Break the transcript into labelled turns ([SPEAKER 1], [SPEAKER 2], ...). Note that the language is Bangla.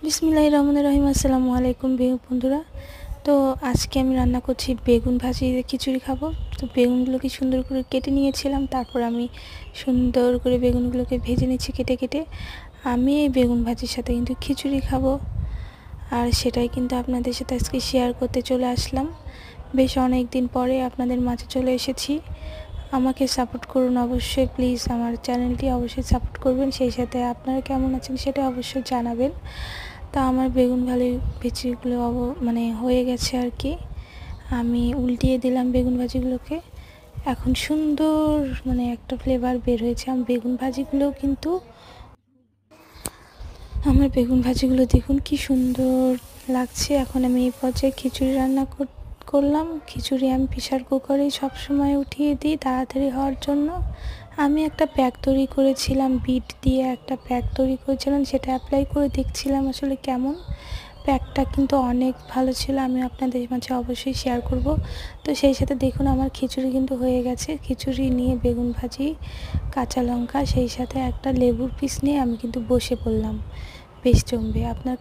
[SPEAKER 1] বিসমিল্লাহির রহমানির রহিম। আসসালামু আলাইকুম বন্ধুরা। তো আজকে আমি রান্না করছি বেগুন ভাজি দিয়ে খিচুড়ি খাবো। তো বেগুনগুলোকে সুন্দর করে কেটে নিয়েছিলাম, তারপর আমি সুন্দর করে বেগুনগুলোকে ভেজে নিচ্ছি কেটে কেটে। আমি এই বেগুন ভাজির সাথে কিন্তু খিচুড়ি খাবো, আর সেটাই কিন্তু আপনাদের সাথে আজকে শেয়ার করতে চলে আসলাম। বেশ অনেক দিন পরে আপনাদের মাঝে চলে এসেছি। আমাকে সাপোর্ট করুন অবশ্যই, প্লিজ আমার চ্যানেলটি অবশ্যই সাপোর্ট করবেন। সেই সাথে আপনারা কেমন আছেন সেটা অবশ্যই জানাবেন। তা আমার বেগুন ভাজিগুলো হয়ে গেছে আর কি। আমি উল্টিয়ে দিলাম বেগুন ভাজিগুলোকে। এখন সুন্দর একটা ফ্লেভার বের হয়েছে। আমার বেগুন ভাজিগুলো দেখুন কি সুন্দর লাগছে। এখন আমি এই পর্যায়ে খিচুড়ি রান্না করলাম। খিচুড়ি আমি প্রেসার কুকারেই সবসময় উঠিয়ে দিই তাড়াতাড়ি হওয়ার জন্য। আমি একটা প্যাক তৈরি করেছিলাম, বিট দিয়ে একটা প্যাক তৈরি করেছিলাম, সেটা অ্যাপ্লাই করে দেখছিলাম আসলে কেমন। প্যাকটা কিন্তু অনেক ভালো ছিল, আমি আপনাদের মাঝে অবশ্যই শেয়ার করব। তো সেই সাথে দেখুন আমার খিচুড়ি কিন্তু হয়ে গেছে। খিচুড়ি নিয়ে বেগুন ভাজি, কাঁচা লঙ্কা, সেই সাথে একটা লেবুর পিস নিয়ে আমি কিন্তু বসে পড়লাম। বেশ জমবে। আপনার